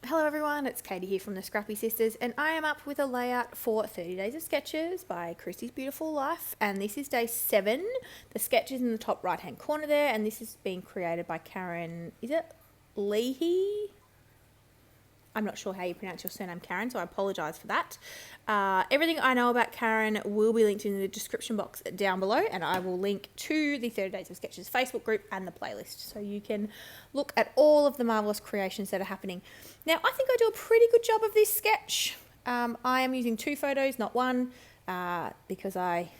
Hello everyone, it's Katie here from the Scrappy Sisters, and I am up with a layout for 30 Days of Sketches by Christy's Beautiful Life, and this is day 7. The sketch is in the top right hand corner there, and this is being created by Karen, is it Leahy? I'm not sure how you pronounce your surname, Karen, so I apologise for that. Everything I know about Karen will be linked in the description box down below, and I will link to the 30 Days of Sketches Facebook group and the playlist, so you can look at all of the marvellous creations that are happening. Now, I think I do a pretty good job of this sketch. I am using 2 photos, not 1, because I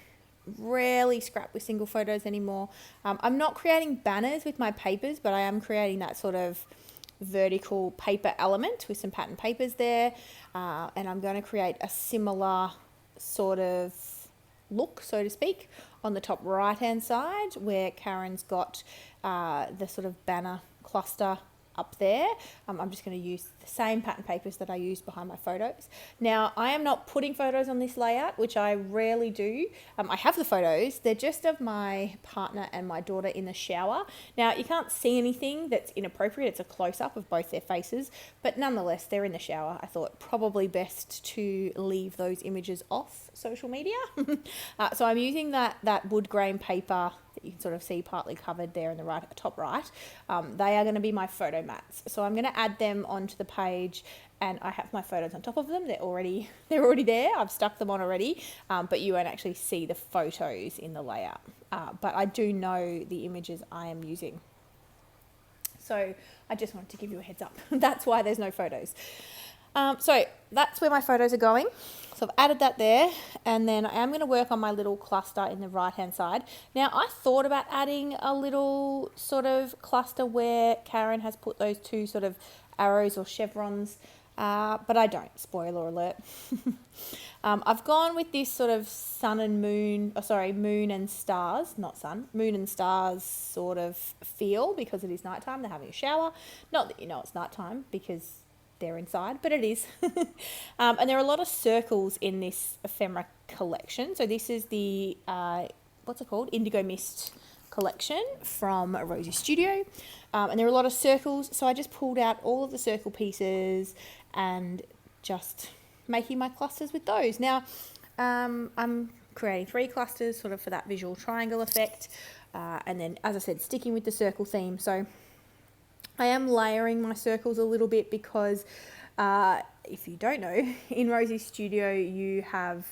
rarely scrap with single photos anymore. I'm not creating banners with my papers, but I am creating that sort of vertical paper element with some pattern papers there, and I'm going to create a similar sort of look, so to speak, on the top right hand side where Karen's got the sort of banner cluster up there. I'm just going to use the same pattern papers that I used behind my photos. Now, I am not putting photos on this layout, which I rarely do. I have the photos. They're just of my partner and my daughter in the shower. Now, you can't see anything that's inappropriate. It's a close-up of both their faces, but nonetheless, they're in the shower. I thought probably best to leave those images off social media. So I'm using that wood grain paper that you can sort of see partly covered there in the top right. They are going to be my photo mats. So I'm going to add them onto the page, and I have my photos on top of them. They're already there. I've stuck them on already, but you won't actually see the photos in the layout. But I do know the images I am using. So I just wanted to give you a heads up. That's why there's no photos. So that's where my photos are going. So I've added that there, and then I am going to work on my little cluster in the right hand side. Now, I thought about adding a little sort of cluster where Karen has put those 2 sort of arrows or chevrons, but I don't, spoiler alert. I've gone with this sort of moon and stars, not sun, moon and stars sort of feel, because it is nighttime, they're having a shower. Not that you know it's nighttime because they're inside, but it is. And there are a lot of circles in this ephemera collection. So this is the, what's it called? Indigo Mist collection from Rosie Studio. And there are a lot of circles. So I just pulled out all of the circle pieces and just making my clusters with those. Now, I'm creating 3 clusters sort of for that visual triangle effect. And then, as I said, sticking with the circle theme. So I am layering my circles a little bit because if you don't know, in Rosie Studio you have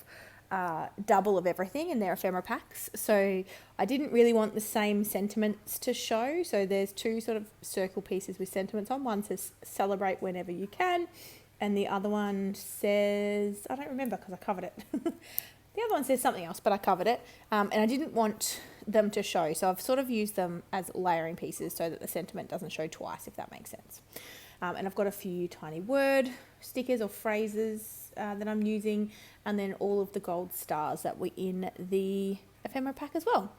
double of everything in their ephemera packs. So I didn't really want the same sentiments to show. So there's 2 sort of circle pieces with sentiments on. One says celebrate whenever you can, and the other one says, I don't remember because I covered it. The other one says something else, but I covered it, and I didn't want them to show, so I've sort of used them as layering pieces so that the sentiment doesn't show twice, if that makes sense. And I've got a few tiny word stickers or phrases that I'm using, and then all of the gold stars that were in the ephemera pack as well.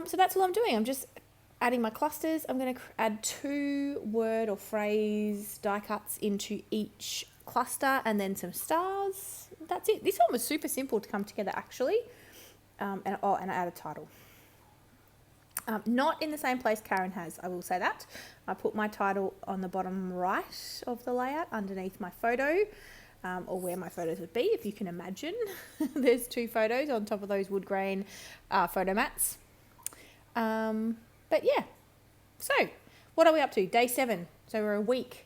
So that's all I'm doing. I'm just adding my clusters. I'm going to add 2 word or phrase die cuts into each cluster, and then some stars. That's it. This one was super simple to come together, actually. And I add a title. Not in the same place Karen has, I will say that. I put my title on the bottom right of the layout underneath my photo, or where my photos would be, if you can imagine. There's 2 photos on top of those wood grain photo mats. But yeah, so what are we up to? Day 7. So we're a week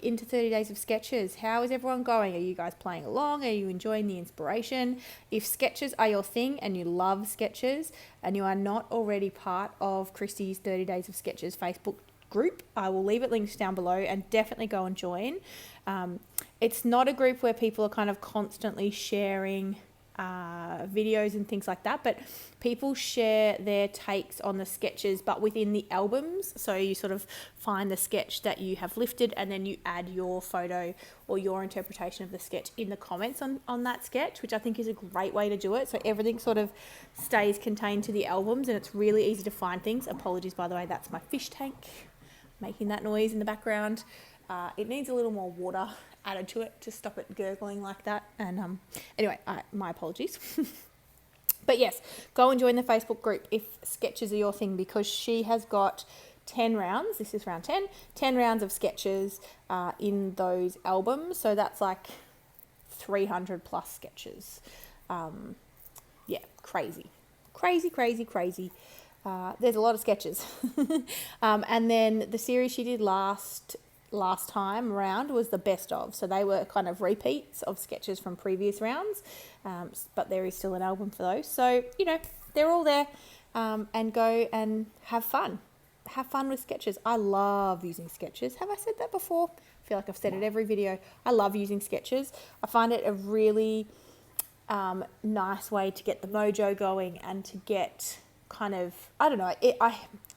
into 30 Days of Sketches. How is everyone going? Are you guys playing along? Are you enjoying the inspiration? If sketches are your thing and you love sketches and you are not already part of Christy's 30 Days of Sketches Facebook group, I will leave it linked down below, and definitely go and join. It's not a group where people are kind of constantly sharing videos and things like that, but people share their takes on the sketches, but within the albums. So you sort of find the sketch that you have lifted, and then you add your photo or your interpretation of the sketch in the comments on that sketch, which I think is a great way to do it. So everything sort of stays contained to the albums, and it's really easy to find things. Apologies, by the way, that's my fish tank making that noise in the background. It needs a little more water added to it to stop it gurgling like that. And anyway, my apologies. But yes, go and join the Facebook group if sketches are your thing, because she has got 10 rounds. This is round 10 rounds of sketches in those albums. So that's like 300 plus sketches. Yeah, crazy. There's a lot of sketches. And then the series she did last time around was the best of. So they were kind of repeats of sketches from previous rounds. But there is still an album for those. So, they're all there. And go and have fun. Have fun with sketches. I love using sketches. Have I said that before? I feel like I've said it every video. I love using sketches. I find it a really nice way to get the mojo going and to get kind of, I don't know,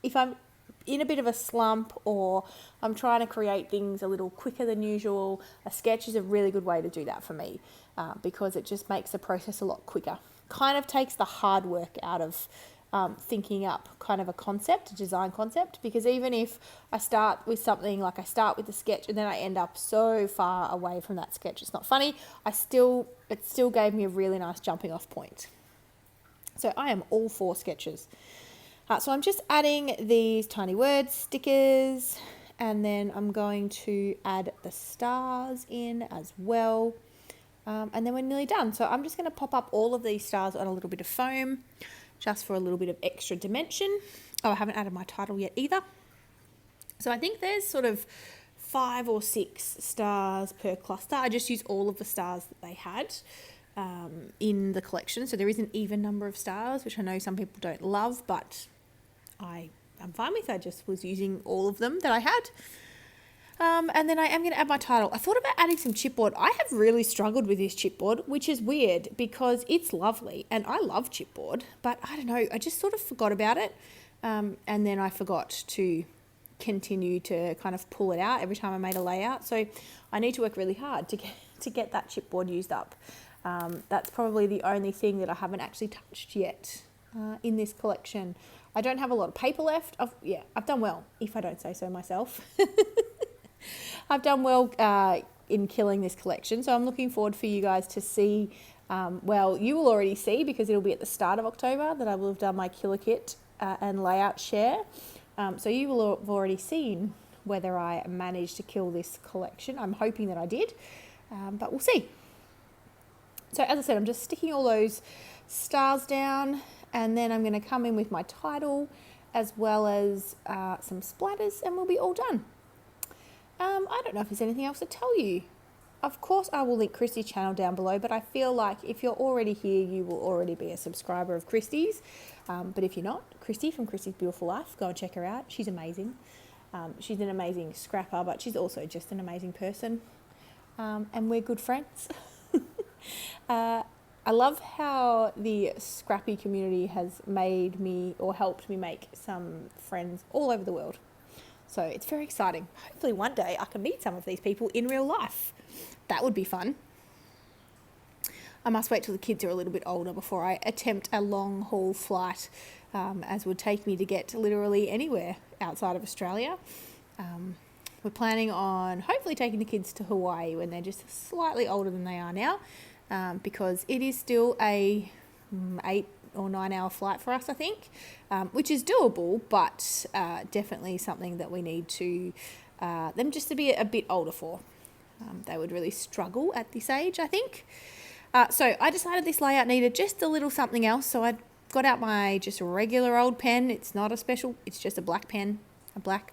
if I'm in a bit of a slump or I'm trying to create things a little quicker than usual, a sketch is a really good way to do that for me because it just makes the process a lot quicker. Kind of takes the hard work out of thinking up kind of a design concept, because even if I start with something, like I start with the sketch and then I end up so far away from that sketch, it's not funny. It still gave me a really nice jumping off point. So I am all for sketches. So I'm just adding these tiny word stickers, and then I'm going to add the stars in as well. And then we're nearly done. So I'm just going to pop up all of these stars on a little bit of foam, just for a little bit of extra dimension. Oh, I haven't added my title yet either. So I think there's sort of 5 or 6 stars per cluster. I just used all of the stars that they had in the collection. So there is an even number of stars, which I know some people don't love, but I'm fine with. I just was using all of them that I had. And then I am going to add my title. I thought about adding some chipboard. I have really struggled with this chipboard, which is weird because it's lovely and I love chipboard, but I don't know, I just sort of forgot about it. And then I forgot to continue to kind of pull it out every time I made a layout. So I need to work really hard to get that chipboard used up. That's probably the only thing that I haven't actually touched yet in this collection. I don't have a lot of paper left. I've done well, if I don't say so myself. I've done well in killing this collection, so I'm looking forward for you guys to see. Well, you will already see, because it'll be at the start of October that I will have done my killer kit and layout share. So you will have already seen whether I managed to kill this collection. I'm hoping that I did, but we'll see. So as I said, I'm just sticking all those stars down, and then I'm going to come in with my title as well as some splatters, and we'll be all done. I don't know if there's anything else to tell you. Of course, I will link Christy's channel down below, but I feel like if you're already here, you will already be a subscriber of Christy's. But if you're not, Christy from Christy's Beautiful Life, go and check her out. She's amazing. She's an amazing scrapper, but she's also just an amazing person. And we're good friends. I love how the scrappy community has made me, or helped me make, some friends all over the world. So it's very exciting. Hopefully one day I can meet some of these people in real life. That would be fun. I must wait till the kids are a little bit older before I attempt a long haul flight, as would take me to get literally anywhere outside of Australia. We're planning on hopefully taking the kids to Hawaii when they're just slightly older than they are now, because it is still a 8 or 9 hour flight for us, I think, which is doable, but definitely something that we need to them just to be a bit older for. They would really struggle at this age, I think. So I decided this layout needed just a little something else, so I got out my just regular old pen. It's not a special, it's just a black pen, a black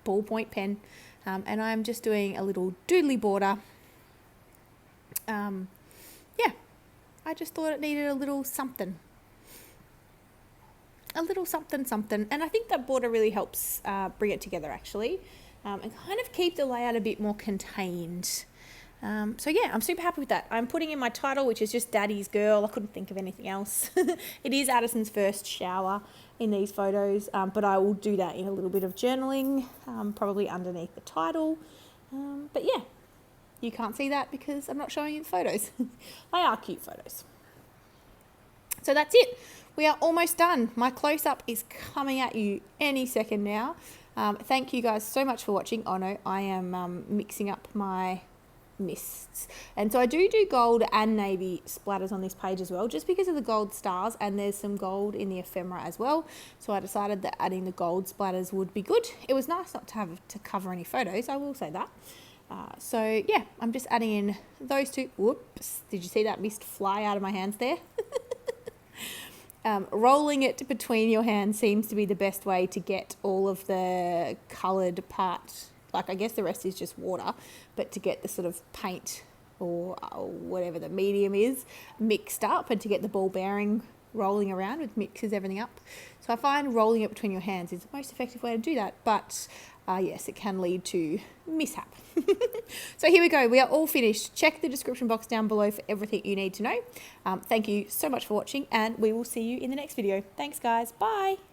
ballpoint pen, and I'm just doing a little doodly border. I just thought it needed a little something. A little something, and I think that border really helps bring it together, actually, and kind of keep the layout a bit more contained. So yeah, I'm super happy with that. I'm putting in my title, which is just Daddy's Girl. I couldn't think of anything else. It is Addison's first shower in these photos, but I will do that in a little bit of journaling, probably underneath the title. But yeah, you can't see that because I'm not showing you the photos. They are cute photos. So that's it. We are almost done. My close-up is coming at you any second now. Thank you guys so much for watching. Oh no, I am mixing up my mists. And so I do gold and navy splatters on this page as well, just because of the gold stars, and there's some gold in the ephemera as well. So I decided that adding the gold splatters would be good. It was nice not to have to cover any photos, I will say that. So yeah, I'm just adding in those two. Whoops, did you see that mist fly out of my hands there? Rolling it between your hands seems to be the best way to get all of the coloured part, like I guess the rest is just water, but to get the sort of paint or whatever the medium is mixed up, and to get the ball bearing rolling around, which mixes everything up. So I find rolling it between your hands is the most effective way to do that, but yes, it can lead to mishap. So here we go. We are all finished. Check the description box down below for everything you need to know. Thank you so much for watching, and we will see you in the next video. Thanks, guys. Bye.